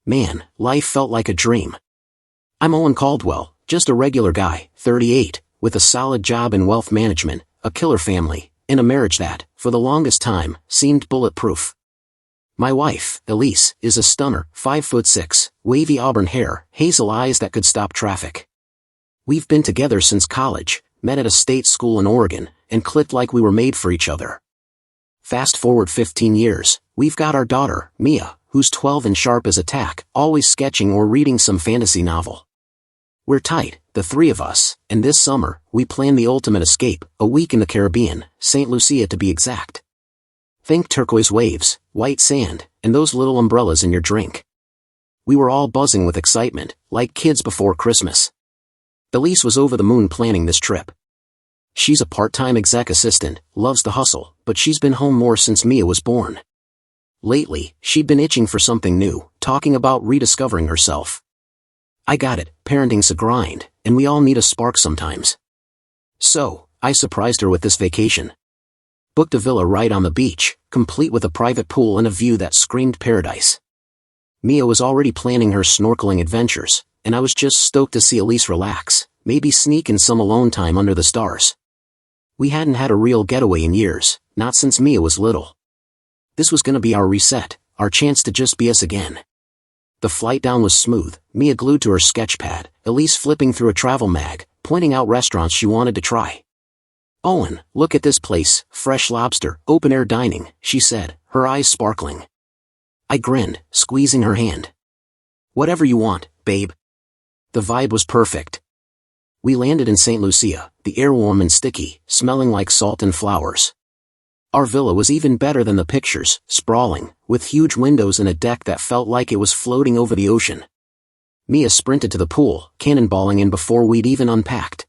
Man, life felt like a dream. I'm Owen Caldwell, just a regular guy, 38, with a solid job in wealth management, a killer family, and a marriage that, for the longest time, seemed bulletproof. My wife, Elise, is a stunner, 5'6", wavy auburn hair, hazel eyes that could stop traffic. We've been together since college, met at a state school in Oregon, and clicked like we were made for each other. Fast forward 15 years, we've got our daughter, Mia, who's 12 and sharp as a tack, always sketching or reading some fantasy novel. We're tight, the three of us, and this summer, we plan the ultimate escape, a week in the Caribbean, St. Lucia to be exact. Think turquoise waves, white sand, and those little umbrellas in your drink. We were all buzzing with excitement, like kids before Christmas. Elise was over the moon planning this trip. She's a part-time exec assistant, loves the hustle, but she's been home more since Mia was born. Lately, she'd been itching for something new, talking about rediscovering herself. I got it, parenting's a grind, and we all need a spark sometimes. So, I surprised her with this vacation. Booked a villa right on the beach, complete with a private pool and a view that screamed paradise. Mia was already planning her snorkeling adventures, and I was just stoked to see Elise relax, maybe sneak in some alone time under the stars. We hadn't had a real getaway in years, not since Mia was little. This was gonna be our reset, our chance to just be us again. The flight down was smooth, Mia glued to her sketch pad, Elise flipping through a travel mag, pointing out restaurants she wanted to try. "Owen, look at this place, fresh lobster, open-air dining," she said, her eyes sparkling. I grinned, squeezing her hand. "Whatever you want, babe." The vibe was perfect. We landed in St. Lucia, the air warm and sticky, smelling like salt and flowers. Our villa was even better than the pictures, sprawling, with huge windows and a deck that felt like it was floating over the ocean. Mia sprinted to the pool, cannonballing in before we'd even unpacked.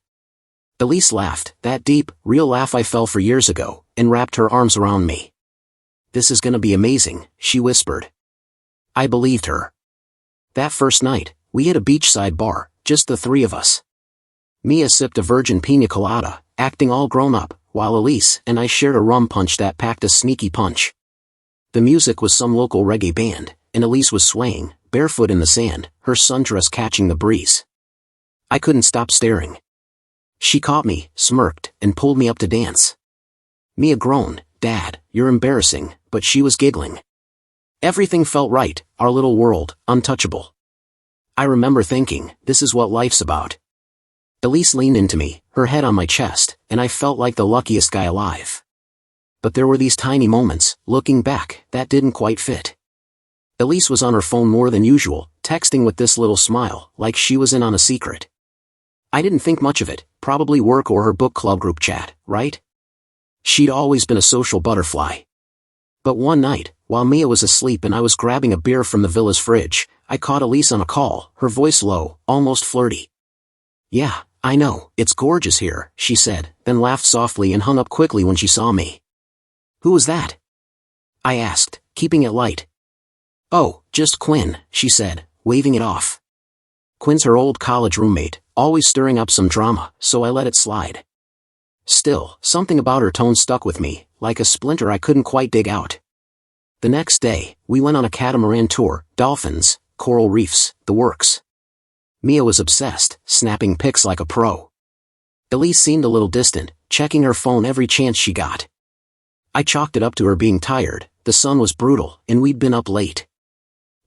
Elise laughed, that deep, real laugh I fell for years ago, and wrapped her arms around me. "This is gonna be amazing," she whispered. I believed her. That first night, we hit a beachside bar, just the three of us. Mia sipped a virgin pina colada, acting all grown up, while Elise and I shared a rum punch that packed a sneaky punch. The music was some local reggae band, and Elise was swaying, barefoot in the sand, her sundress catching the breeze. I couldn't stop staring. She caught me, smirked, and pulled me up to dance. Mia groaned, "Dad, you're embarrassing," but she was giggling. Everything felt right, our little world, untouchable. I remember thinking, this is what life's about. Elise leaned into me, her head on my chest, and I felt like the luckiest guy alive. But there were these tiny moments, looking back, that didn't quite fit. Elise was on her phone more than usual, texting with this little smile, like she was in on a secret. I didn't think much of it, probably work or her book club group chat, right? She'd always been a social butterfly. But one night, while Mia was asleep and I was grabbing a beer from the villa's fridge, I caught Elise on a call, her voice low, almost flirty. "Yeah, I know, it's gorgeous here," she said, then laughed softly and hung up quickly when she saw me. "Who was that?" I asked, keeping it light. "Oh, just Quinn," she said, waving it off. Quinn's her old college roommate, always stirring up some drama, so I let it slide. Still, something about her tone stuck with me, like a splinter I couldn't quite dig out. The next day, we went on a catamaran tour, dolphins, coral reefs, the works. Mia was obsessed, snapping pics like a pro. Elise seemed a little distant, checking her phone every chance she got. I chalked it up to her being tired, the sun was brutal, and we'd been up late.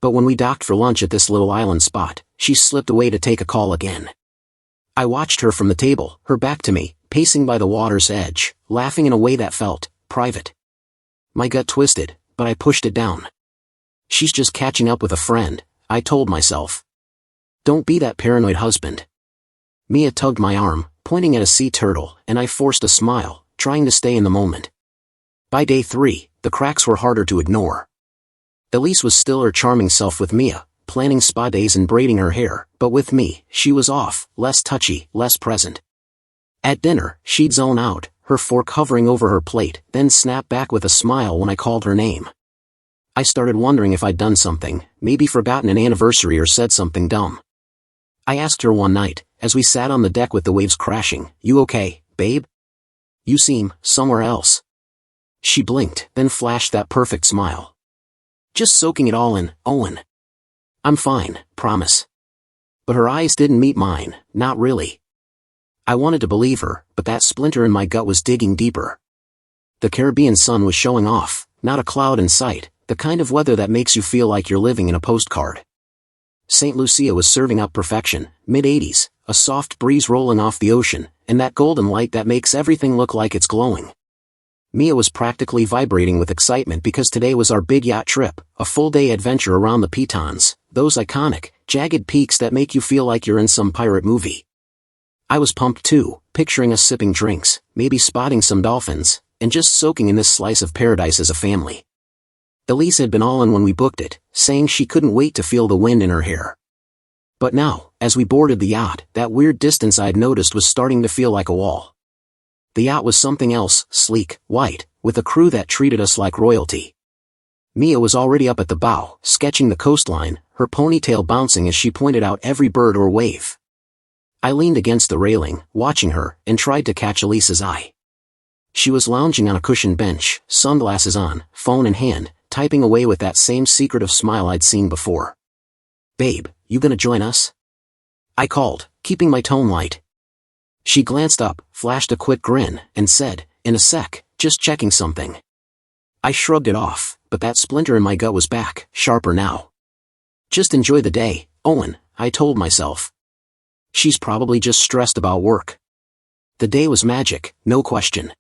But when we docked for lunch at this little island spot, she slipped away to take a call again. I watched her from the table, her back to me, pacing by the water's edge, laughing in a way that felt private. My gut twisted, but I pushed it down. She's just catching up with a friend, I told myself. Don't be that paranoid husband. Mia tugged my arm, pointing at a sea turtle, and I forced a smile, trying to stay in the moment. By day 3, the cracks were harder to ignore. Elise was still her charming self with Mia, planning spa days and braiding her hair, but with me, she was off, less touchy, less present. At dinner, she'd zone out, her fork hovering over her plate, then snap back with a smile when I called her name. I started wondering if I'd done something, maybe forgotten an anniversary or said something dumb. I asked her one night, as we sat on the deck with the waves crashing, "You okay, babe? You seem somewhere else." She blinked, then flashed that perfect smile. "Just soaking it all in, Owen." I'm fine, promise. But her eyes didn't meet mine, not really. I wanted to believe her, but that splinter in my gut was digging deeper. The Caribbean sun was showing off, not a cloud in sight, the kind of weather that makes you feel like you're living in a postcard. St. Lucia was serving up perfection, mid-80s, a soft breeze rolling off the ocean, and that golden light that makes everything look like it's glowing. Mia was practically vibrating with excitement because today was our big yacht trip, a full-day adventure around the Pitons, those iconic, jagged peaks that make you feel like you're in some pirate movie. I was pumped too, picturing us sipping drinks, maybe spotting some dolphins, and just soaking in this slice of paradise as a family. Elise had been all in when we booked it, saying she couldn't wait to feel the wind in her hair. But now, as we boarded the yacht, that weird distance I'd noticed was starting to feel like a wall. The yacht was something else, sleek, white, with a crew that treated us like royalty. Mia was already up at the bow, sketching the coastline, her ponytail bouncing as she pointed out every bird or wave. I leaned against the railing, watching her, and tried to catch Elise's eye. She was lounging on a cushioned bench, sunglasses on, phone in hand, typing away with that same secretive smile I'd seen before. "Babe, you gonna join us?" I called, keeping my tone light. She glanced up, flashed a quick grin, and said, "In a sec, just checking something." I shrugged it off, but that splinter in my gut was back, sharper now. "Just enjoy the day, Owen," I told myself. She's probably just stressed about work. The day was magic, no question.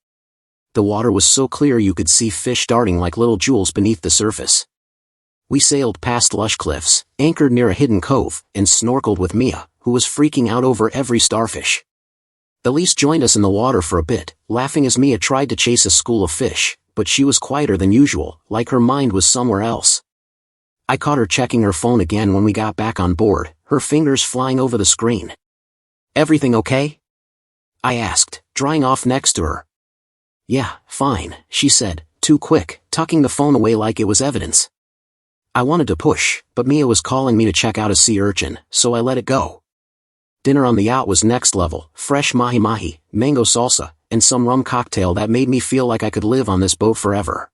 The water was so clear you could see fish darting like little jewels beneath the surface. We sailed past lush cliffs, anchored near a hidden cove, and snorkeled with Mia, who was freaking out over every starfish. Elise joined us in the water for a bit, laughing as Mia tried to chase a school of fish, but she was quieter than usual, like her mind was somewhere else. I caught her checking her phone again when we got back on board, her fingers flying over the screen. "Everything okay?" I asked, drying off next to her. "Yeah, fine," she said, too quick, tucking the phone away like it was evidence. I wanted to push, but Mia was calling me to check out a sea urchin, so I let it go. Dinner on the yacht was next level, fresh mahi-mahi, mango salsa, and some rum cocktail that made me feel like I could live on this boat forever.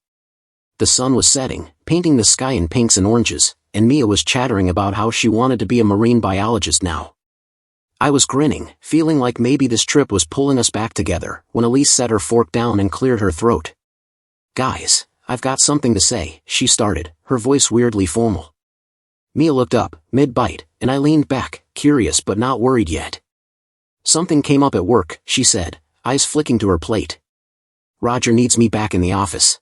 The sun was setting, painting the sky in pinks and oranges, and Mia was chattering about how she wanted to be a marine biologist now. I was grinning, feeling like maybe this trip was pulling us back together, when Elise set her fork down and cleared her throat. "Guys, I've got something to say," she started, her voice weirdly formal. Mia looked up, mid-bite, and I leaned back, curious but not worried yet. "Something came up at work," she said, eyes flicking to her plate. "Roger needs me back in the office.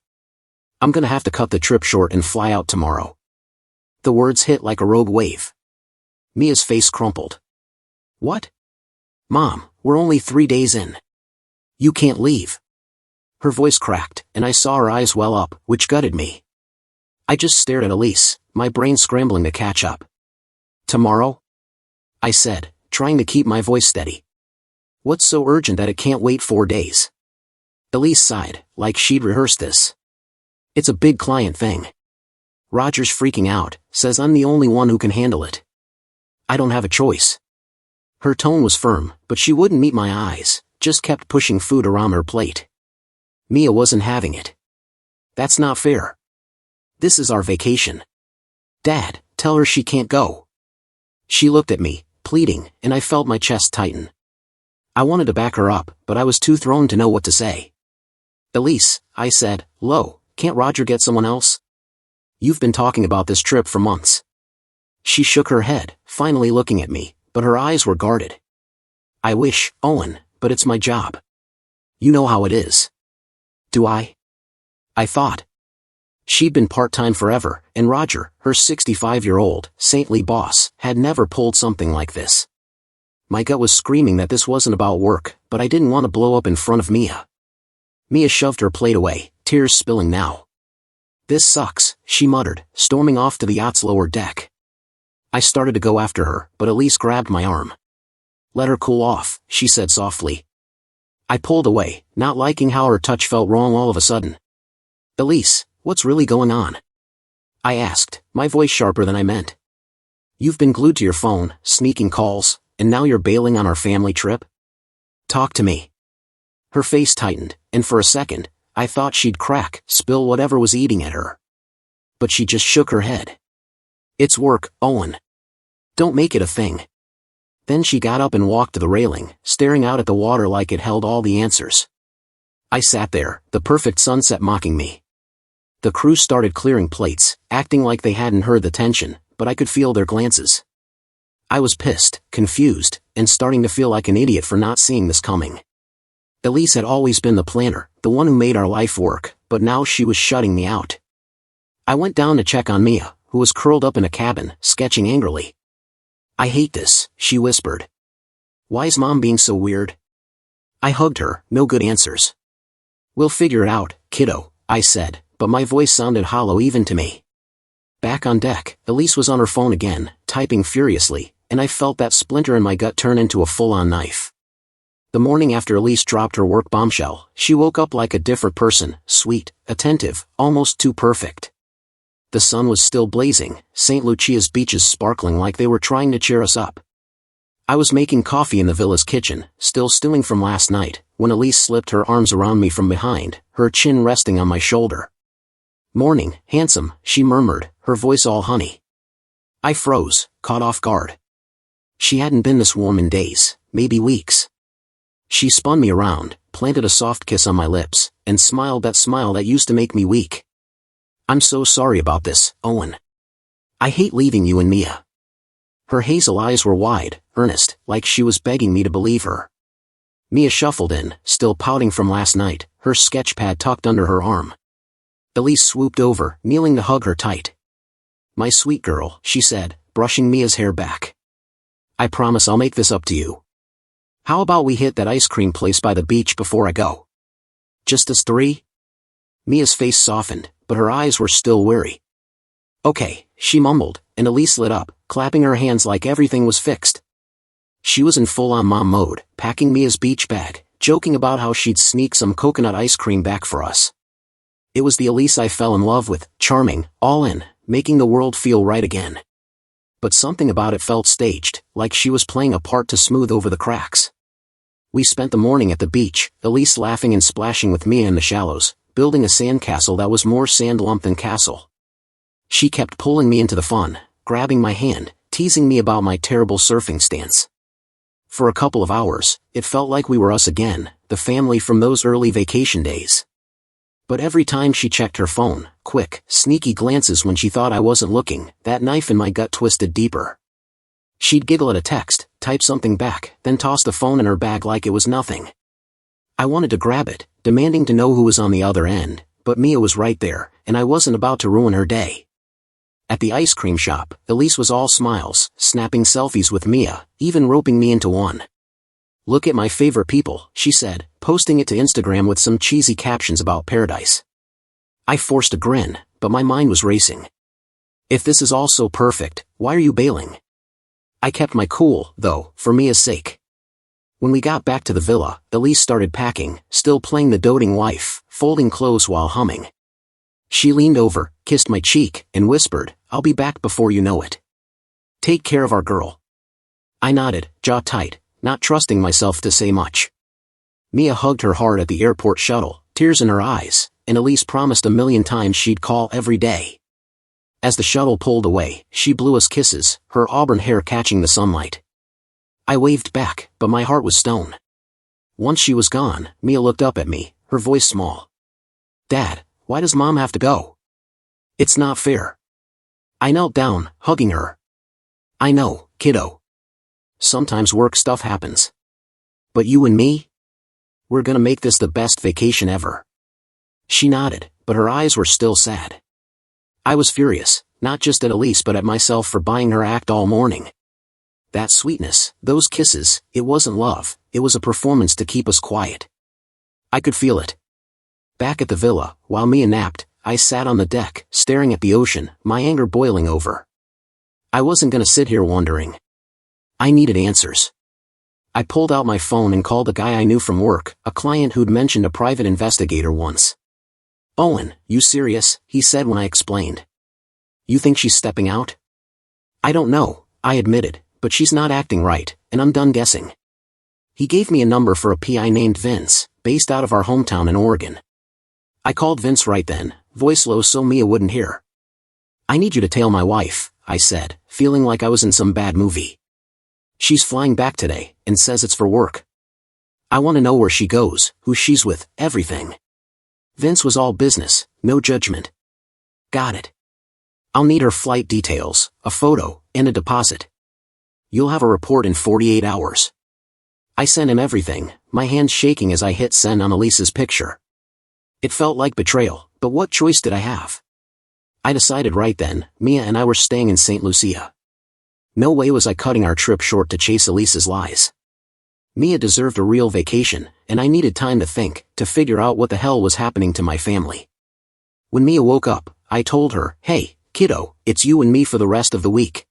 I'm gonna have to cut the trip short and fly out tomorrow." The words hit like a rogue wave. Mia's face crumpled. "What? Mom, we're only 3 days in. You can't leave." Her voice cracked, and I saw her eyes well up, which gutted me. I just stared at Elise, my brain scrambling to catch up. "Tomorrow?" I said, trying to keep my voice steady. "What's so urgent that it can't wait 4 days?" Elise sighed, like she'd rehearsed this. "It's a big client thing. Roger's freaking out, says I'm the only one who can handle it. I don't have a choice." Her tone was firm, but she wouldn't meet my eyes, just kept pushing food around her plate. Mia wasn't having it. "That's not fair. This is our vacation. Dad, tell her she can't go." She looked at me, pleading, and I felt my chest tighten. I wanted to back her up, but I was too thrown to know what to say. "Elise," I said, low, "can't Roger get someone else? You've been talking about this trip for months." She shook her head, finally looking at me, but her eyes were guarded. "I wish, Owen, but it's my job. You know how it is." "Do I?" I thought. She'd been part-time forever, and Roger, her 65-year-old, saintly boss, had never pulled something like this. My gut was screaming that this wasn't about work, but I didn't want to blow up in front of Mia. Mia shoved her plate away, tears spilling now. "This sucks," she muttered, storming off to the yacht's lower deck. I started to go after her, but Elise grabbed my arm. "Let her cool off," she said softly. I pulled away, not liking how her touch felt wrong all of a sudden. "Elise, what's really going on?" I asked, my voice sharper than I meant. "You've been glued to your phone, sneaking calls, and now you're bailing on our family trip? Talk to me." Her face tightened, and for a second, I thought she'd crack, spill whatever was eating at her. But she just shook her head. It's work, Owen. Don't make it a thing. Then she got up and walked to the railing, staring out at the water like it held all the answers. I sat there, the perfect sunset mocking me. The crew started clearing plates, acting like they hadn't heard the tension, but I could feel their glances. I was pissed, confused, and starting to feel like an idiot for not seeing this coming. Elise had always been the planner, the one who made our life work, but now she was shutting me out. I went down to check on Mia, who was curled up in a cabin, sketching angrily. I hate this, she whispered. Why's Mom being so weird? I hugged her, no good answers. We'll figure it out, kiddo, I said, but my voice sounded hollow even to me. Back on deck, Elise was on her phone again, typing furiously, and I felt that splinter in my gut turn into a full-on knife. The morning after Elise dropped her work bombshell, she woke up like a different person, sweet, attentive, almost too perfect. The sun was still blazing, St. Lucia's beaches sparkling like they were trying to cheer us up. I was making coffee in the villa's kitchen, still stewing from last night, when Elise slipped her arms around me from behind, her chin resting on my shoulder. Morning, handsome, she murmured, her voice all honey. I froze, caught off guard. She hadn't been this warm in days, maybe weeks. She spun me around, planted a soft kiss on my lips, and smiled that smile that used to make me weak. I'm so sorry about this, Owen. I hate leaving you and Mia. Her hazel eyes were wide, earnest, like she was begging me to believe her. Mia shuffled in, still pouting from last night, her sketch pad tucked under her arm. Elise swooped over, kneeling to hug her tight. My sweet girl, she said, brushing Mia's hair back. I promise I'll make this up to you. How about we hit that ice cream place by the beach before I go? Just us three? Mia's face softened, but her eyes were still weary. Okay, she mumbled, and Elise lit up, clapping her hands like everything was fixed. She was in full-on mom mode, packing Mia's beach bag, joking about how she'd sneak some coconut ice cream back for us. It was the Elise I fell in love with, charming, all in, making the world feel right again. But something about it felt staged, like she was playing a part to smooth over the cracks. We spent the morning at the beach, Elise laughing and splashing with Mia in the shallows, building a sandcastle that was more sand lump than castle. She kept pulling me into the fun, grabbing my hand, teasing me about my terrible surfing stance. For a couple of hours, it felt like we were us again, the family from those early vacation days. But every time she checked her phone, quick, sneaky glances when she thought I wasn't looking, that knife in my gut twisted deeper. She'd giggle at a text, type something back, then toss the phone in her bag like it was nothing. I wanted to grab it, demanding to know who was on the other end, but Mia was right there, and I wasn't about to ruin her day. At the ice cream shop, Elise was all smiles, snapping selfies with Mia, even roping me into one. Look at my favorite people, she said, posting it to Instagram with some cheesy captions about paradise. I forced a grin, but my mind was racing. If this is all so perfect, why are you bailing? I kept my cool, though, for Mia's sake. When we got back to the villa, Elise started packing, still playing the doting wife, folding clothes while humming. She leaned over, kissed my cheek, and whispered, I'll be back before you know it. Take care of our girl. I nodded, jaw tight, not trusting myself to say much. Mia hugged her hard at the airport shuttle, tears in her eyes, and Elise promised 1,000,000 times she'd call every day. As the shuttle pulled away, she blew us kisses, her auburn hair catching the sunlight. I waved back, but my heart was stone. Once she was gone, Mia looked up at me, her voice small. Dad, why does Mom have to go? It's not fair. I knelt down, hugging her. I know, kiddo. Sometimes work stuff happens. But you and me? We're gonna make this the best vacation ever. She nodded, but her eyes were still sad. I was furious, not just at Elise but at myself for buying her act all morning. That sweetness, those kisses, it wasn't love, it was a performance to keep us quiet. I could feel it. Back at the villa, while Mia napped, I sat on the deck, staring at the ocean, my anger boiling over. I wasn't gonna sit here wondering. I needed answers. I pulled out my phone and called a guy I knew from work, a client who'd mentioned a private investigator once. Owen, you serious? He said when I explained. You think she's stepping out? I don't know, I admitted, but she's not acting right, and I'm done guessing. He gave me a number for a PI named Vince, based out of our hometown in Oregon. I called Vince right then, voice low so Mia wouldn't hear. I need you to tail my wife, I said, feeling like I was in some bad movie. She's flying back today, and says it's for work. I want to know where she goes, who she's with, everything. Vince was all business, no judgment. Got it. I'll need her flight details, a photo, and a deposit. You'll have a report in 48 hours. I sent him everything, my hands shaking as I hit send on Elise's picture. It felt like betrayal, but what choice did I have? I decided right then, Mia and I were staying in St. Lucia. No way was I cutting our trip short to chase Elise's lies. Mia deserved a real vacation, and I needed time to think, to figure out what the hell was happening to my family. When Mia woke up, I told her, "Hey, kiddo, it's you and me for the rest of the week.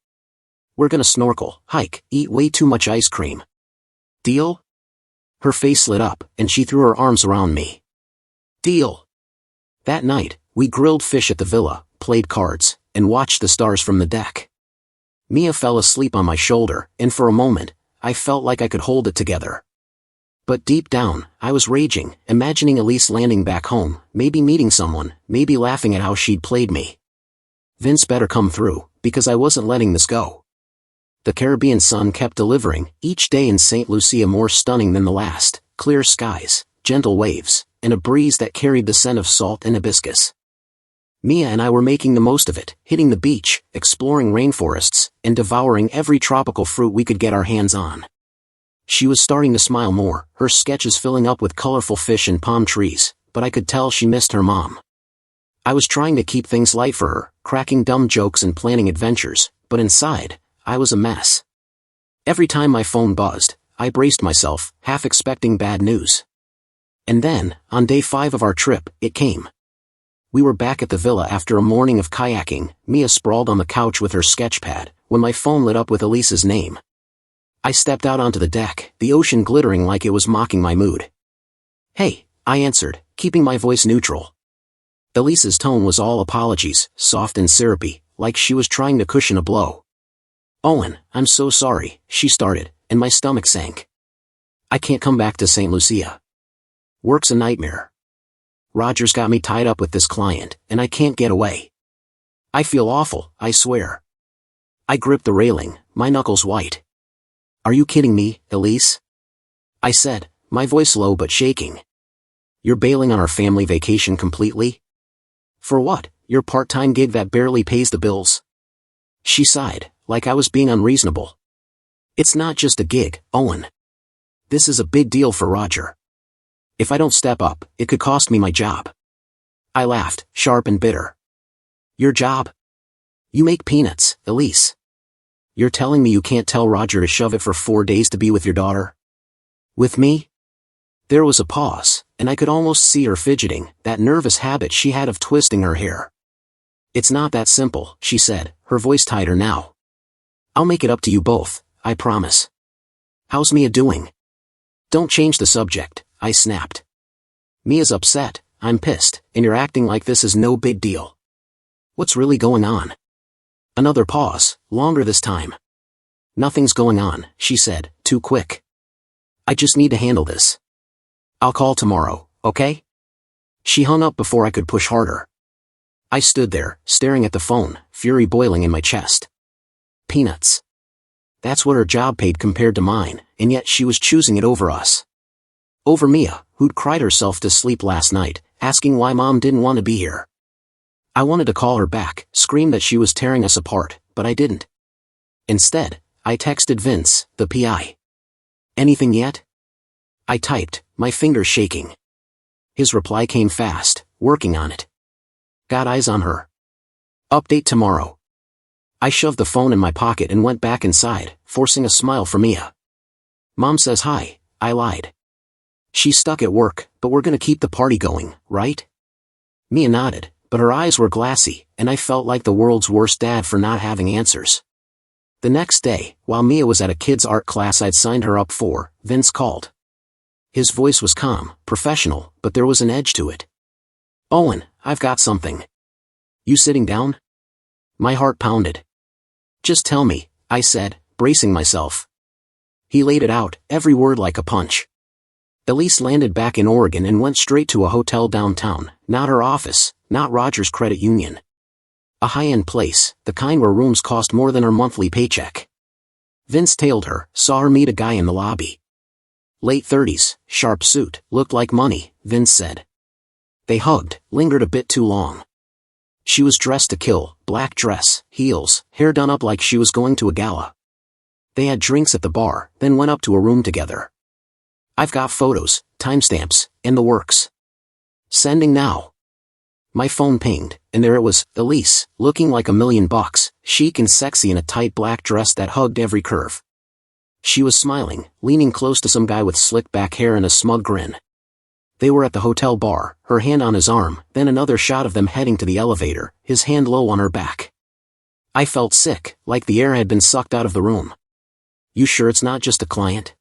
We're gonna snorkel, hike, eat way too much ice cream. Deal?" Her face lit up, and she threw her arms around me. Deal. That night, we grilled fish at the villa, played cards, and watched the stars from the deck. Mia fell asleep on my shoulder, and for a moment, I felt like I could hold it together. But deep down, I was raging, imagining Elise landing back home, maybe meeting someone, maybe laughing at how she'd played me. Vince better come through, because I wasn't letting this go. The Caribbean sun kept delivering, each day in St. Lucia more stunning than the last, clear skies, gentle waves, and a breeze that carried the scent of salt and hibiscus. Mia and I were making the most of it, hitting the beach, exploring rainforests, and devouring every tropical fruit we could get our hands on. She was starting to smile more, her sketches filling up with colorful fish and palm trees, but I could tell she missed her mom. I was trying to keep things light for her, cracking dumb jokes and planning adventures, but inside, I was a mess. Every time my phone buzzed, I braced myself, half expecting bad news. And then, on day 5 of our trip, it came. We were back at the villa after a morning of kayaking, Mia sprawled on the couch with her sketchpad, when my phone lit up with Elise's name. I stepped out onto the deck, the ocean glittering like it was mocking my mood. "Hey," I answered, keeping my voice neutral. Elise's tone was all apologies, soft and syrupy, like she was trying to cushion a blow. "Owen, I'm so sorry," she started, and my stomach sank. "I can't come back to St. Lucia. Work's a nightmare. Roger's got me tied up with this client, and I can't get away. I feel awful, I swear." I gripped the railing, my knuckles white. "Are you kidding me, Elise?" I said, my voice low but shaking. "You're bailing on our family vacation completely? For what, your part-time gig that barely pays the bills?" She sighed, like I was being unreasonable. "It's not just a gig, Owen. This is a big deal for Roger. If I don't step up, it could cost me my job." I laughed, sharp and bitter. "Your job? You make peanuts, Elise. You're telling me you can't tell Roger to shove it for 4 days to be with your daughter? With me?" There was a pause, and I could almost see her fidgeting, that nervous habit she had of twisting her hair. "It's not that simple," she said, her voice tighter now. "I'll make it up to you both, I promise. How's Mia doing?" "Don't change the subject," I snapped. "Mia's upset, I'm pissed, and you're acting like this is no big deal. What's really going on?" Another pause, longer this time. "Nothing's going on," she said, too quick. "I just need to handle this. I'll call tomorrow, okay?" She hung up before I could push harder. I stood there, staring at the phone, fury boiling in my chest. Peanuts. That's what her job paid compared to mine, and yet she was choosing it over us. Over Mia, who'd cried herself to sleep last night, asking why Mom didn't want to be here. I wanted to call her back, scream that she was tearing us apart, but I didn't. Instead, I texted Vince, the PI. "Anything yet?" I typed, my fingers shaking. His reply came fast, "Working on it. Got eyes on her. Update tomorrow." I shoved the phone in my pocket and went back inside, forcing a smile for Mia. "Mom says hi," I lied. "She's stuck at work, but we're gonna keep the party going, right?" Mia nodded, but her eyes were glassy, and I felt like the world's worst dad for not having answers. The next day, while Mia was at a kids' art class I'd signed her up for, Vince called. His voice was calm, professional, but there was an edge to it. "Owen, I've got something. You sitting down?" My heart pounded. "Just tell me," I said, bracing myself. He laid it out, every word like a punch. Elise landed back in Oregon and went straight to a hotel downtown, not her office, not Roger's credit union. A high-end place, the kind where rooms cost more than her monthly paycheck. Vince tailed her, saw her meet a guy in the lobby. Late 30s, sharp suit, looked like money, Vince said. They hugged, lingered a bit too long. She was dressed to kill, black dress, heels, hair done up like she was going to a gala. They had drinks at the bar, then went up to a room together. I've got photos, timestamps, and the works. Sending now. My phone pinged, and there it was, Elise, looking like $1,000,000, chic and sexy in a tight black dress that hugged every curve. She was smiling, leaning close to some guy with slick back hair and a smug grin. They were at the hotel bar, her hand on his arm, then another shot of them heading to the elevator, his hand low on her back. I felt sick, like the air had been sucked out of the room. You sure it's not just a client?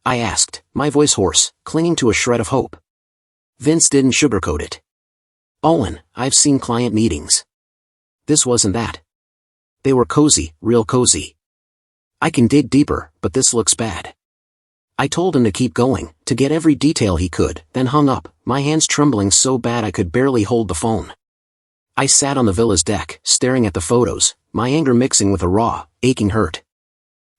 I asked, my voice hoarse, clinging to a shred of hope. Vince didn't sugarcoat it. Owen, I've seen client meetings. This wasn't that. They were cozy, real cozy. I can dig deeper, but this looks bad. I told him to keep going, to get every detail he could, then hung up, my hands trembling so bad I could barely hold the phone. I sat on the villa's deck, staring at the photos, my anger mixing with a raw, aching hurt.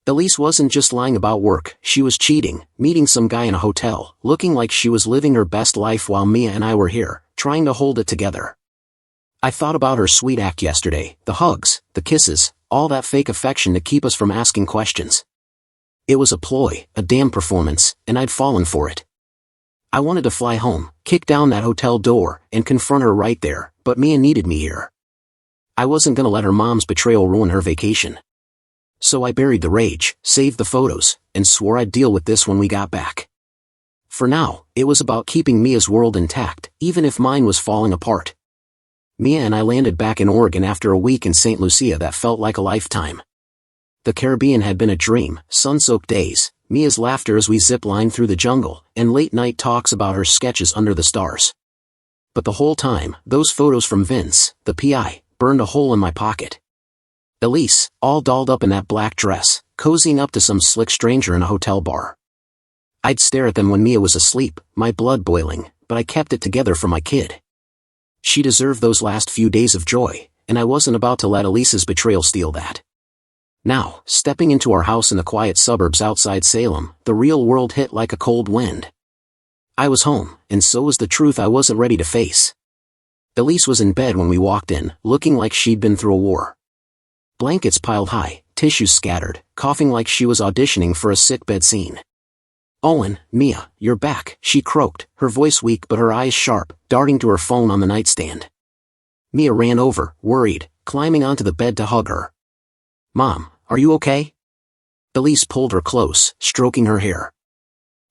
Elise wasn't just lying about work, she was cheating, meeting some guy in a hotel, looking like she was living her best life while Mia and I were here, trying to hold it together. I thought about her sweet act yesterday, the hugs, the kisses, all that fake affection to keep us from asking questions. It was a ploy, a damn performance, and I'd fallen for it. I wanted to fly home, kick down that hotel door, and confront her right there, but Mia needed me here. I wasn't gonna let her mom's betrayal ruin her vacation. So I buried the rage, saved the photos, and swore I'd deal with this when we got back. For now, it was about keeping Mia's world intact, even if mine was falling apart. Mia and I landed back in Oregon after a week in St. Lucia that felt like a lifetime. The Caribbean had been a dream, sun-soaked days, Mia's laughter as we zip-lined through the jungle, and late-night talks about her sketches under the stars. But the whole time, those photos from Vince, the PI, burned a hole in my pocket. Elise, all dolled up in that black dress, cozying up to some slick stranger in a hotel bar. I'd stare at them when Mia was asleep, my blood boiling, but I kept it together for my kid. She deserved those last few days of joy, and I wasn't about to let Elise's betrayal steal that. Now, stepping into our house in the quiet suburbs outside Salem, the real world hit like a cold wind. I was home, and so was the truth I wasn't ready to face. Elise was in bed when we walked in, looking like she'd been through a war. Blankets piled high, tissues scattered, coughing like she was auditioning for a sickbed scene. Owen, Mia, you're back, she croaked, her voice weak but her eyes sharp, darting to her phone on the nightstand. Mia ran over, worried, climbing onto the bed to hug her. Mom, are you okay? Elise pulled her close, stroking her hair.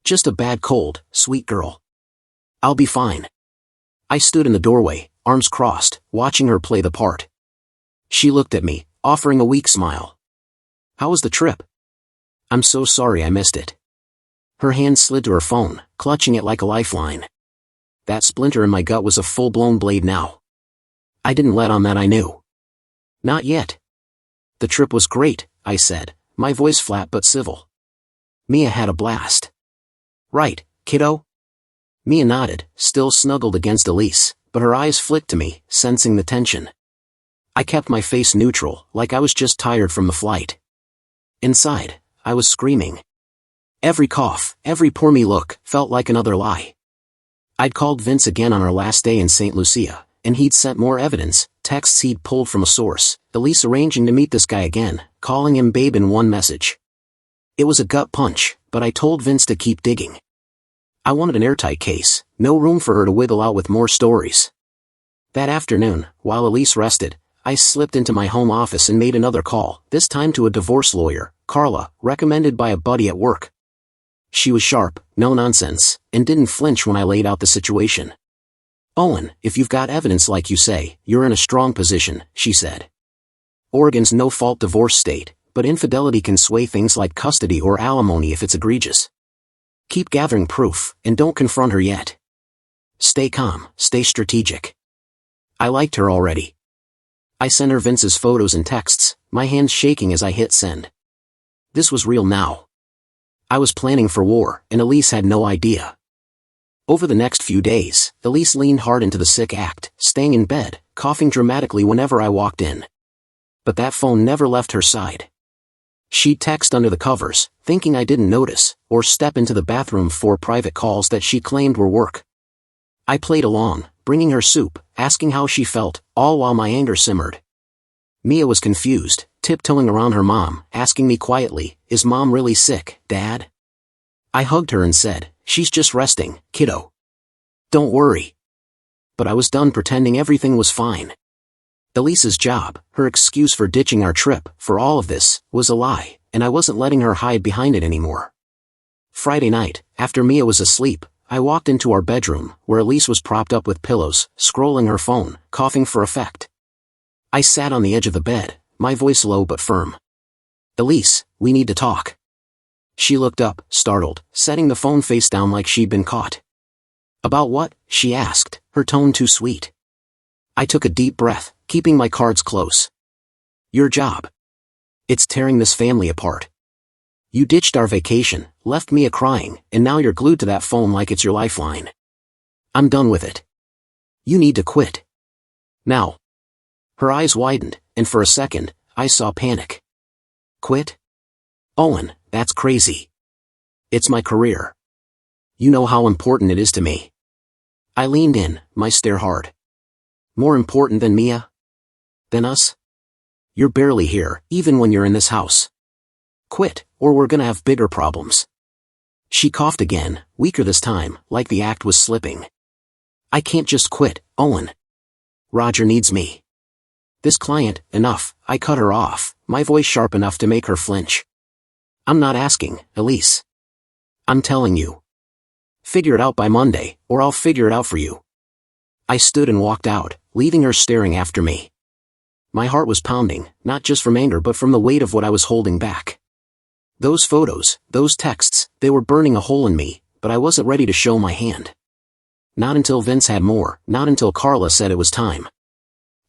Just a bad cold, sweet girl. I'll be fine. I stood in the doorway, arms crossed, watching her play the part. She looked at me, offering a weak smile. How was the trip? I'm so sorry I missed it. Her hand slid to her phone, clutching it like a lifeline. That splinter in my gut was a full-blown blade now. I didn't let on that I knew. Not yet. The trip was great, I said, my voice flat but civil. Mia had a blast. Right, kiddo? Mia nodded, still snuggled against Elise, but her eyes flicked to me, sensing the tension. I kept my face neutral, like I was just tired from the flight. Inside, I was screaming. Every cough, every poor me look, felt like another lie. I'd called Vince again on our last day in St. Lucia, and he'd sent more evidence, texts he'd pulled from a source, Elise arranging to meet this guy again, calling him babe in one message. It was a gut punch, but I told Vince to keep digging. I wanted an airtight case, no room for her to wiggle out with more stories. That afternoon, while Elise rested, I slipped into my home office and made another call, this time to a divorce lawyer, Carla, recommended by a buddy at work. She was sharp, no nonsense, and didn't flinch when I laid out the situation. Owen, if you've got evidence like you say, you're in a strong position, she said. Oregon's no-fault divorce state, but infidelity can sway things like custody or alimony if it's egregious. Keep gathering proof, and don't confront her yet. Stay calm, stay strategic. I liked her already. I sent her Vince's photos and texts, my hands shaking as I hit send. This was real now. I was planning for war, and Elise had no idea. Over the next few days, Elise leaned hard into the sick act, staying in bed, coughing dramatically whenever I walked in. But that phone never left her side. She'd text under the covers, thinking I didn't notice, or step into the bathroom for private calls that she claimed were work. I played along, bringing her soup, asking how she felt, all while my anger simmered. Mia was confused, tiptoeing around her mom, asking me quietly, "Is Mom really sick, Dad?" I hugged her and said, "She's just resting, kiddo. Don't worry." But I was done pretending everything was fine. Elise's job, her excuse for ditching our trip, for all of this, was a lie, and I wasn't letting her hide behind it anymore. Friday night, after Mia was asleep, I walked into our bedroom, where Elise was propped up with pillows, scrolling her phone, coughing for effect. I sat on the edge of the bed, my voice low but firm. "Elise, we need to talk." She looked up, startled, setting the phone face down like she'd been caught. "About what?" she asked, her tone too sweet. I took a deep breath, keeping my cards close. "Your job. It's tearing this family apart. You ditched our vacation, left Mia crying, and now you're glued to that phone like it's your lifeline. I'm done with it. You need to quit. Now." Her eyes widened, and for a second, I saw panic. "Quit? Owen, that's crazy. It's my career. You know how important it is to me." I leaned in, my stare hard. "More important than Mia? Than us? You're barely here, even when you're in this house. Quit, or we're gonna have bigger problems." She coughed again, weaker this time, like the act was slipping. "I can't just quit, Owen. Roger needs me. This client, enough." I cut her off, my voice sharp enough to make her flinch. "I'm not asking, Elise. I'm telling you. Figure it out by Monday, or I'll figure it out for you." I stood and walked out, leaving her staring after me. My heart was pounding, not just from anger but from the weight of what I was holding back. Those photos, those texts, they were burning a hole in me, but I wasn't ready to show my hand. Not until Vince had more, not until Carla said it was time.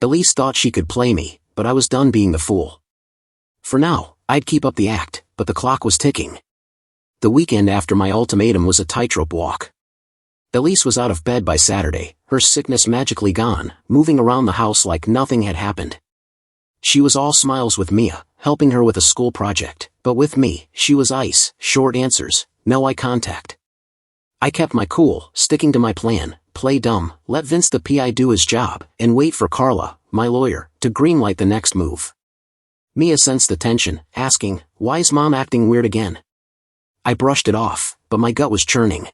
Elise thought she could play me, but I was done being the fool. For now, I'd keep up the act, but the clock was ticking. The weekend after my ultimatum was a tightrope walk. Elise was out of bed by Saturday, her sickness magically gone, moving around the house like nothing had happened. She was all smiles with Mia, helping her with a school project, but with me, she was ice, short answers, no eye contact. I kept my cool, sticking to my plan, play dumb, let Vince the PI do his job, and wait for Carla, my lawyer, to greenlight the next move. Mia sensed the tension, asking, "Why's Mom acting weird again?" I brushed it off, but my gut was churning.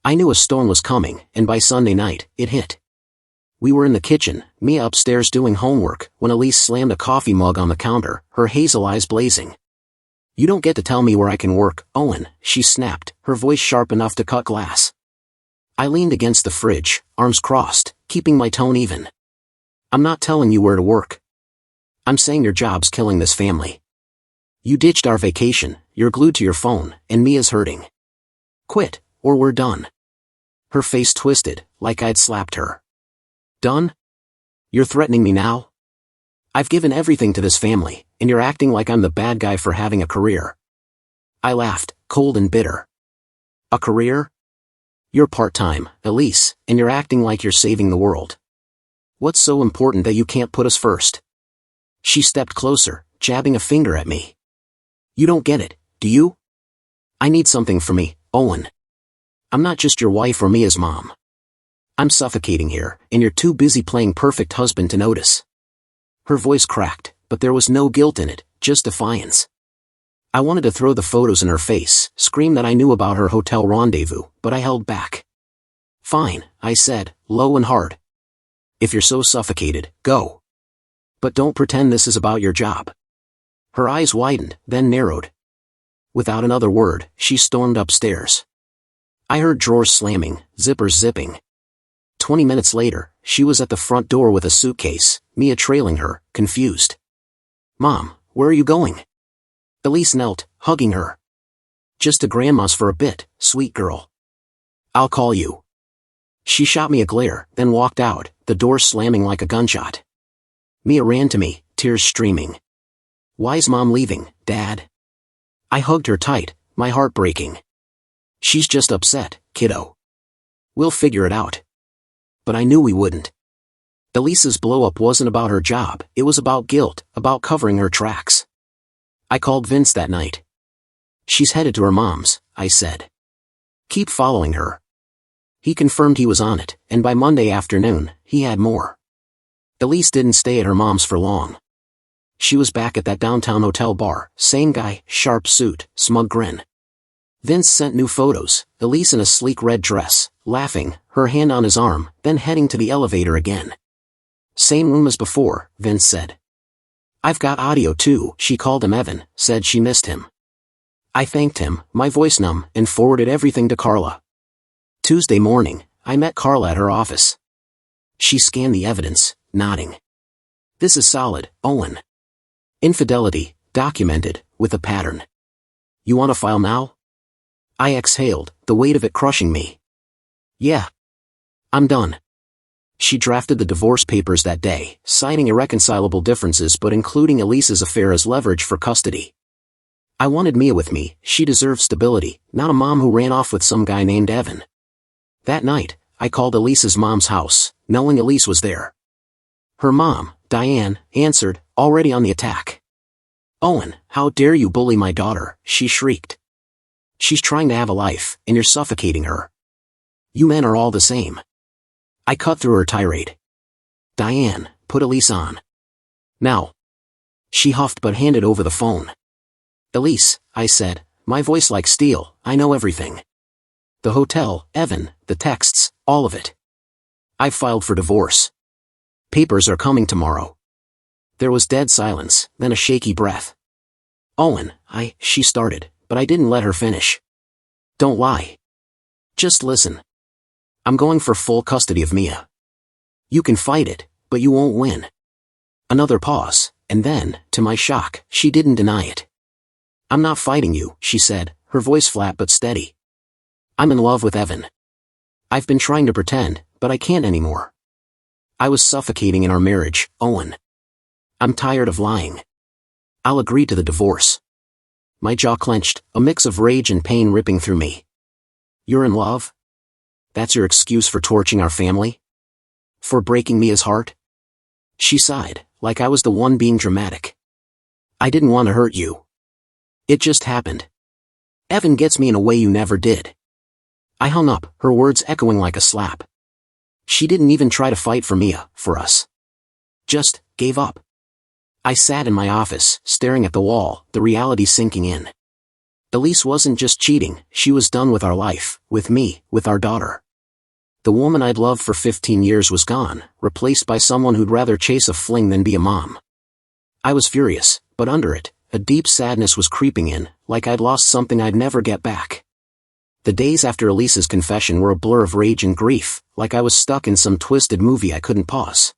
I knew a storm was coming, and by Sunday night, it hit. We were in the kitchen, Mia upstairs doing homework, when Elise slammed a coffee mug on the counter, her hazel eyes blazing. "You don't get to tell me where I can work, Owen," she snapped, her voice sharp enough to cut glass. I leaned against the fridge, arms crossed, keeping my tone even. "I'm not telling you where to work. I'm saying your job's killing this family. You ditched our vacation, you're glued to your phone, and Mia's hurting. Quit, or we're done." Her face twisted, like I'd slapped her. "Done? You're threatening me now? I've given everything to this family, and you're acting like I'm the bad guy for having a career." I laughed, cold and bitter. "A career? You're part-time, Elise, and you're acting like you're saving the world. What's so important that you can't put us first?" She stepped closer, jabbing a finger at me. "You don't get it, do you? I need something for me, Owen. I'm not just your wife or Mia's mom. I'm suffocating here, and you're too busy playing perfect husband to notice." Her voice cracked, but there was no guilt in it, just defiance. I wanted to throw the photos in her face, scream that I knew about her hotel rendezvous, but I held back. "Fine," I said, low and hard. "If you're so suffocated, go. But don't pretend this is about your job." Her eyes widened, then narrowed. Without another word, she stormed upstairs. I heard drawers slamming, zippers zipping. 20 minutes later, she was at the front door with a suitcase, Mia trailing her, confused. "Mom, where are you going?" Elise knelt, hugging her. "Just to Grandma's for a bit, sweet girl. I'll call you." She shot me a glare, then walked out, the door slamming like a gunshot. Mia ran to me, tears streaming. "Why's Mom leaving, Dad?" I hugged her tight, my heart breaking. "She's just upset, kiddo. We'll figure it out." But I knew we wouldn't. Elise's blow-up wasn't about her job, it was about guilt, about covering her tracks. I called Vince that night. "She's headed to her mom's," I said. "Keep following her." He confirmed he was on it, and by Monday afternoon, he had more. Elise didn't stay at her mom's for long. She was back at that downtown hotel bar, same guy, sharp suit, smug grin. Vince sent new photos, Elise in a sleek red dress, laughing, her hand on his arm, then heading to the elevator again. "Same room as before," Vince said. "I've got audio too," she called him Evan, said she missed him. I thanked him, my voice numb, and forwarded everything to Carla. Tuesday morning, I met Carla at her office. She scanned the evidence, nodding. "This is solid, Owen. Infidelity, documented, with a pattern. You want a file now?" I exhaled, the weight of it crushing me. "Yeah. I'm done." She drafted the divorce papers that day, citing irreconcilable differences but including Elise's affair as leverage for custody. "I wanted Mia with me, she deserves stability, not a mom who ran off with some guy named Evan." That night, I called Elise's mom's house, knowing Elise was there. Her mom, Diane, answered, already on the attack. "Owen, how dare you bully my daughter," she shrieked. "She's trying to have a life, and you're suffocating her. You men are all the same." I cut through her tirade. "Diane, put Elise on. Now." She huffed but handed over the phone. "Elise," I said, my voice like steel, "I know everything. The hotel, Evan, the texts, all of it. I've filed for divorce. Papers are coming tomorrow." There was dead silence, then a shaky breath. "Owen, she started, but I didn't let her finish. "Don't lie. Just listen. I'm going for full custody of Mia. You can fight it, but you won't win." Another pause, and then, to my shock, she didn't deny it. "I'm not fighting you," she said, her voice flat but steady. "I'm in love with Evan. I've been trying to pretend, but I can't anymore. I was suffocating in our marriage, Owen. I'm tired of lying. I'll agree to the divorce." My jaw clenched, a mix of rage and pain ripping through me. "You're in love? That's your excuse for torching our family? For breaking Mia's heart?" She sighed, like I was the one being dramatic. "I didn't want to hurt you. It just happened. Evan gets me in a way you never did." I hung up, her words echoing like a slap. She didn't even try to fight for Mia, for us. Just gave up. I sat in my office, staring at the wall, the reality sinking in. Elise wasn't just cheating, she was done with our life, with me, with our daughter. The woman I'd loved for 15 years was gone, replaced by someone who'd rather chase a fling than be a mom. I was furious, but under it, a deep sadness was creeping in, like I'd lost something I'd never get back. The days after Elise's confession were a blur of rage and grief, like I was stuck in some twisted movie I couldn't pause.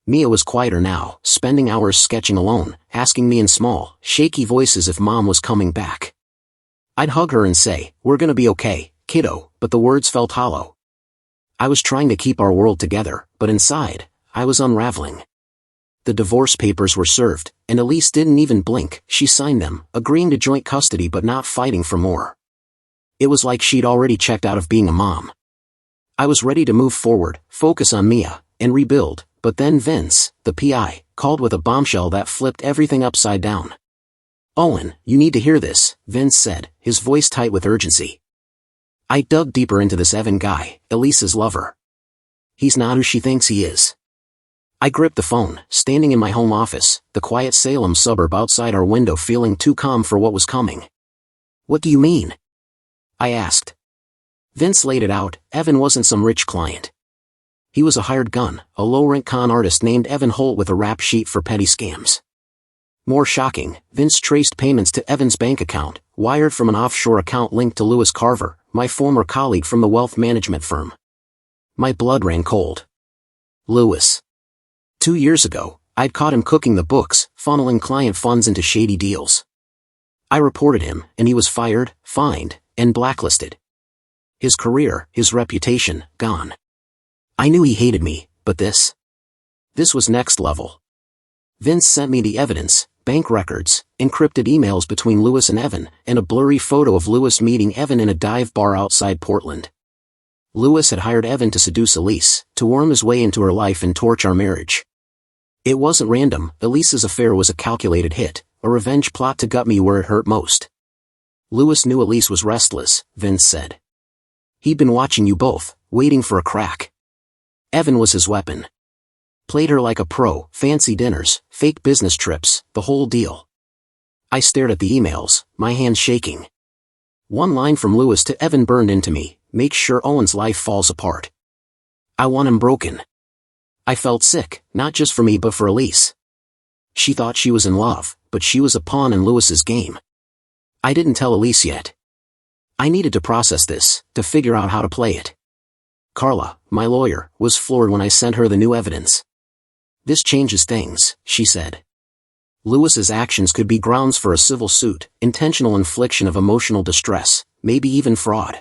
Mia was quieter now, spending hours sketching alone, asking me in small, shaky voices if Mom was coming back. I'd hug her and say, "We're gonna be okay, kiddo," but the words felt hollow. I was trying to keep our world together, but inside, I was unraveling. The divorce papers were served, and Elise didn't even blink. She signed them, agreeing to joint custody but not fighting for more. It was like she'd already checked out of being a mom. I was ready to move forward, focus on Mia, and rebuild, but then Vince, the PI, called with a bombshell that flipped everything upside down. "Owen, you need to hear this," Vince said, his voice tight with urgency. I dug deeper into this Evan guy, Elise's lover. He's not who she thinks he is. I gripped the phone, standing in my home office, the quiet Salem suburb outside our window feeling too calm for what was coming. "What do you mean?" I asked. Vince laid it out. Evan wasn't some rich client. He was a hired gun, a low-rent con artist named Evan Holt with a rap sheet for petty scams. More shocking, Vince traced payments to Evan's bank account, wired from an offshore account linked to Louis Carver, my former colleague from the wealth management firm. My blood ran cold. Louis. 2 years ago, I'd caught him cooking the books, funneling client funds into shady deals. I reported him, and he was fired, fined, and blacklisted. His career, his reputation, gone. I knew he hated me, but this was next level. Vince sent me the evidence, bank records, encrypted emails between Louis and Evan, and a blurry photo of Louis meeting Evan in a dive bar outside Portland. Louis had hired Evan to seduce Elise, to worm his way into her life and torch our marriage. It wasn't random. Elise's affair was a calculated hit, a revenge plot to gut me where it hurt most. Louis knew Elise was restless, Vince said. He'd been watching you both, waiting for a crack. Evan was his weapon. Played her like a pro, fancy dinners, fake business trips, the whole deal. I stared at the emails, my hands shaking. One line from Louis to Evan burned into me: make sure Owen's life falls apart. I want him broken. I felt sick, not just for me but for Elise. She thought she was in love, but she was a pawn in Louis's game. I didn't tell Elise yet. I needed to process this, to figure out how to play it. Carla, my lawyer, was floored when I sent her the new evidence. This changes things, she said. Louis's actions could be grounds for a civil suit, intentional infliction of emotional distress, maybe even fraud.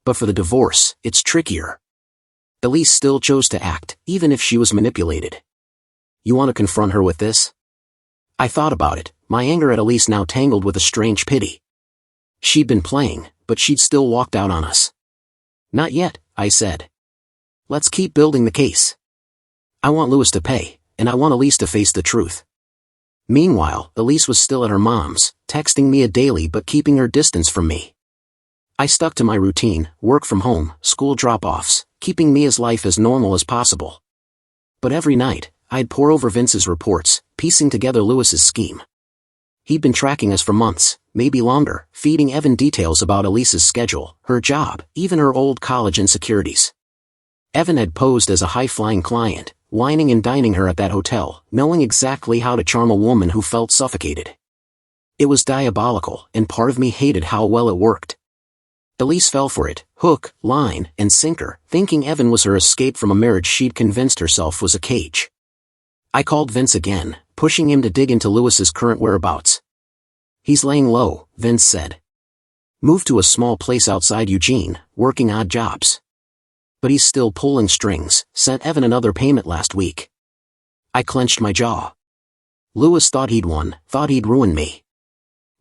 But for the divorce, it's trickier. Elise still chose to act, even if she was manipulated. You want to confront her with this? I thought about it, my anger at Elise now tangled with a strange pity. She'd been playing, but she'd still walked out on us. Not yet, I said. Let's keep building the case. I want Louis to pay, and I want Elise to face the truth. Meanwhile, Elise was still at her mom's, texting Mia daily but keeping her distance from me. I stuck to my routine: work from home, school drop-offs, keeping Mia's life as normal as possible. But every night, I'd pore over Vince's reports, piecing together Louis's scheme. He'd been tracking us for months, maybe longer, feeding Evan details about Elise's schedule, her job, even her old college insecurities. Evan had posed as a high-flying client, whining and dining her at that hotel, knowing exactly how to charm a woman who felt suffocated. It was diabolical, and part of me hated how well it worked. Elise fell for it, hook, line, and sinker, thinking Evan was her escape from a marriage she'd convinced herself was a cage. I called Vince again, pushing him to dig into Louis's current whereabouts. He's laying low, Vince said. Moved to a small place outside Eugene, working odd jobs. But he's still pulling strings, sent Evan another payment last week. I clenched my jaw. Louis thought he'd won, thought he'd ruined me.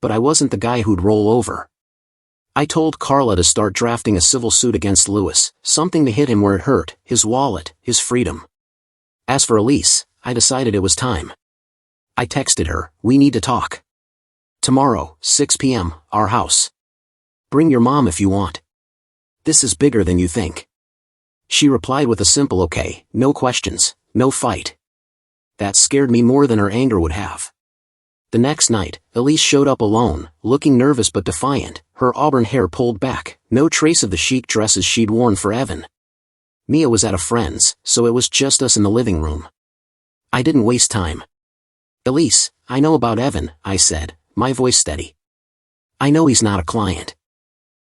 But I wasn't the guy who'd roll over. I told Carla to start drafting a civil suit against Louis, something to hit him where it hurt, his wallet, his freedom. As for Elise, I decided it was time. I texted her, we need to talk. Tomorrow, 6 p.m., our house. Bring your mom if you want. This is bigger than you think. She replied with a simple okay, no questions, no fight. That scared me more than her anger would have. The next night, Elise showed up alone, looking nervous but defiant, her auburn hair pulled back, no trace of the chic dresses she'd worn for Evan. Mia was at a friend's, so it was just us in the living room. I didn't waste time. Elise, I know about Evan, I said, my voice steady. I know he's not a client.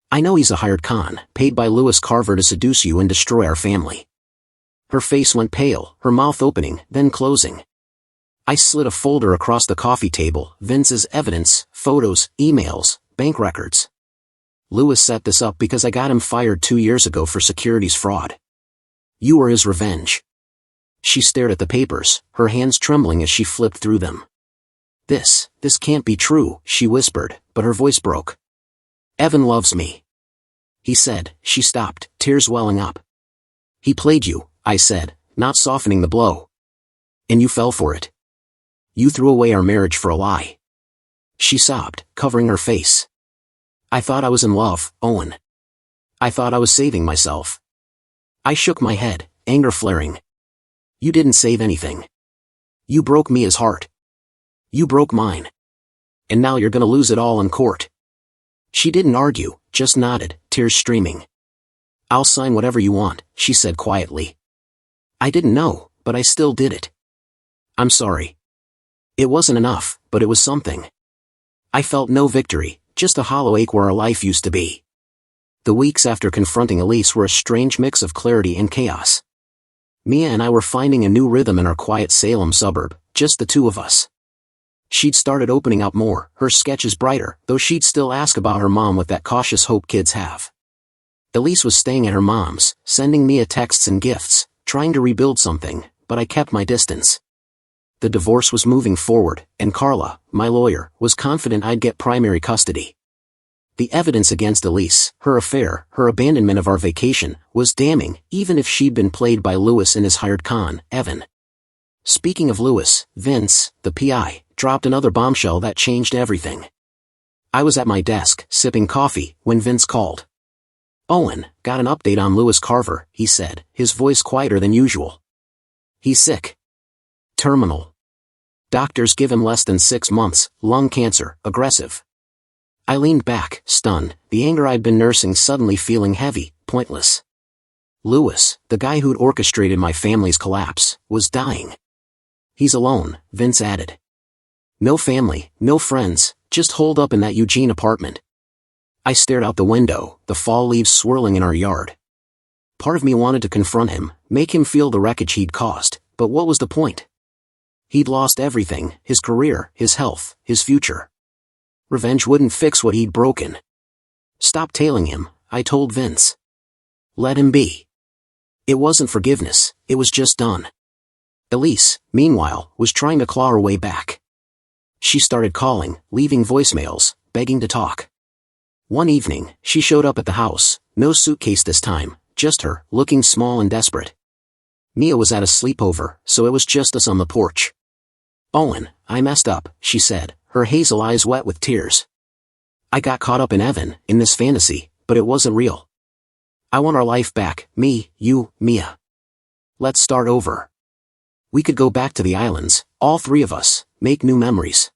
I know he's a hired con, paid by Louis Carver to seduce you and destroy our family. Her face went pale, her mouth opening, then closing. I slid a folder across the coffee table, Vince's evidence, photos, emails, bank records. Louis set this up because I got him fired 2 years ago for securities fraud. You were his revenge. She stared at the papers, her hands trembling as she flipped through them. This can't be true, she whispered, but her voice broke. Evan loves me. He said. She stopped, tears welling up. He played you, I said, not softening the blow. And you fell for it. You threw away our marriage for a lie. She sobbed, covering her face. I thought I was in love, Owen. I thought I was saving myself. I shook my head, anger flaring. You didn't save anything. You broke Mia's heart. You broke mine. And now you're gonna lose it all in court. She didn't argue, just nodded, tears streaming. I'll sign whatever you want, she said quietly. I didn't know, but I still did it. I'm sorry. It wasn't enough, but it was something. I felt no victory, just a hollow ache where our life used to be. The weeks after confronting Elise were a strange mix of clarity and chaos. Mia and I were finding a new rhythm in our quiet Salem suburb, just the two of us. She'd started opening up more, her sketches brighter, though she'd still ask about her mom with that cautious hope kids have. Elise was staying at her mom's, sending Mia texts and gifts, trying to rebuild something, but I kept my distance. The divorce was moving forward, and Carla, my lawyer, was confident I'd get primary custody. The evidence against Elise, her affair, her abandonment of our vacation, was damning, even if she'd been played by Louis and his hired con, Evan. Speaking of Louis, Vince, the PI, dropped another bombshell that changed everything. I was at my desk, sipping coffee, when Vince called. "Owen, got an update on Louis Carver," he said, his voice quieter than usual. "He's sick. Terminal. Doctors give him less than 6 months, lung cancer, aggressive." I leaned back, stunned, the anger I'd been nursing suddenly feeling heavy, pointless. Louis, the guy who'd orchestrated my family's collapse, was dying. "He's alone," Vince added. "No family, no friends, just holed up in that Eugene apartment." I stared out the window, the fall leaves swirling in our yard. Part of me wanted to confront him, make him feel the wreckage he'd caused, but what was the point? He'd lost everything, his career, his health, his future. Revenge wouldn't fix what he'd broken. "Stop tailing him," I told Vince. "Let him be." It wasn't forgiveness, it was just done. Elise, meanwhile, was trying to claw her way back. She started calling, leaving voicemails, begging to talk. One evening, she showed up at the house, no suitcase this time, just her, looking small and desperate. Mia was at a sleepover, so it was just us on the porch. "Owen, I messed up," she said, her hazel eyes wet with tears. "I got caught up in Evan, in this fantasy, but it wasn't real. I want our life back, me, you, Mia. Let's start over. We could go back to the islands, all 3 of us, make new memories."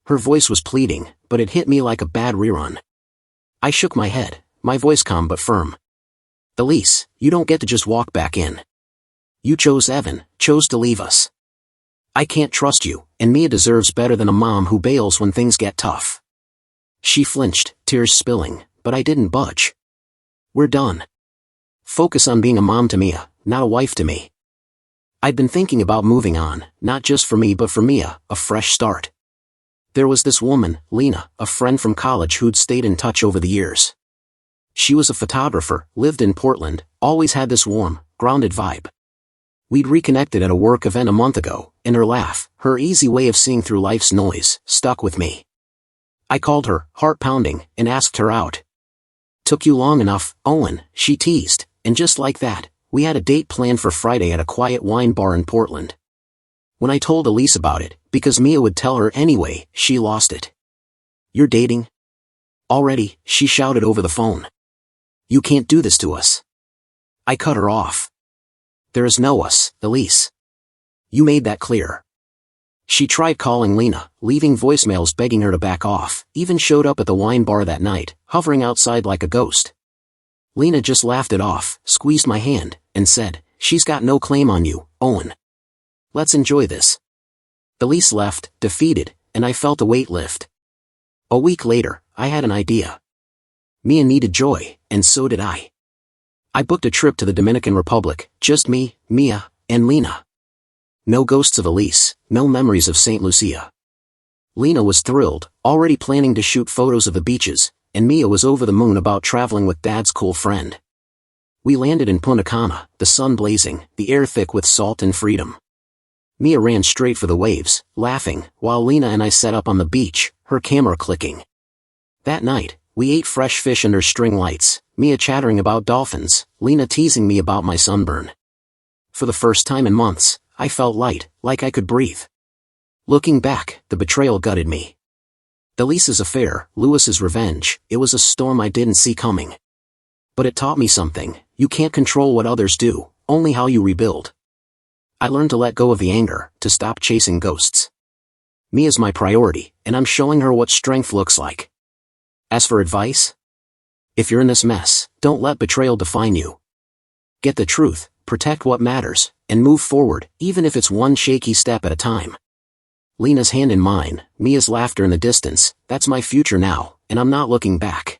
Her voice was pleading, but it hit me like a bad rerun. I shook my head, my voice calm but firm. "Elise, you don't get to just walk back in. You chose Evan, chose to leave us. I can't trust you, and Mia deserves better than a mom who bails when things get tough." She flinched, tears spilling, but I didn't budge. "We're done. Focus on being a mom to Mia, not a wife to me." I'd been thinking about moving on, not just for me but for Mia, a fresh start. There was this woman, Lena, a friend from college who'd stayed in touch over the years. She was a photographer, lived in Portland, always had this warm, grounded vibe. We'd reconnected at a work event a month ago, and her laugh, her easy way of seeing through life's noise, stuck with me. I called her, heart pounding, and asked her out. "Took you long enough, Owen," she teased, and just like that, we had a date planned for Friday at a quiet wine bar in Portland. When I told Elise about it, because Mia would tell her anyway, she lost it. "You're dating? Already?" she shouted over the phone. "You can't do this to us." I cut her off. "There is no us, Elise. You made that clear." She tried calling Lena, leaving voicemails begging her to back off, even showed up at the wine bar that night, hovering outside like a ghost. Lena just laughed it off, squeezed my hand, and said, "She's got no claim on you, Owen. Let's enjoy this." Elise left, defeated, and I felt a weight lift. A week later, I had an idea. Mia needed joy, and so did I. I booked a trip to the Dominican Republic, just me, Mia, and Lena. No ghosts of Elise, no memories of St. Lucia. Lena was thrilled, already planning to shoot photos of the beaches, and Mia was over the moon about traveling with Dad's cool friend. We landed in Punta Cana, the sun blazing, the air thick with salt and freedom. Mia ran straight for the waves, laughing, while Lena and I sat up on the beach, her camera clicking. That night, we ate fresh fish under string lights, Mia chattering about dolphins, Lena teasing me about my sunburn. For the first time in months, I felt light, like I could breathe. Looking back, the betrayal gutted me. Elise's affair, Louis's revenge, it was a storm I didn't see coming. But it taught me something: you can't control what others do, only how you rebuild. I learned to let go of the anger, to stop chasing ghosts. Mia's my priority, and I'm showing her what strength looks like. As for advice? If you're in this mess, don't let betrayal define you. Get the truth, protect what matters, and move forward, even if it's one shaky step at a time. Lena's hand in mine, Mia's laughter in the distance, that's my future now, and I'm not looking back.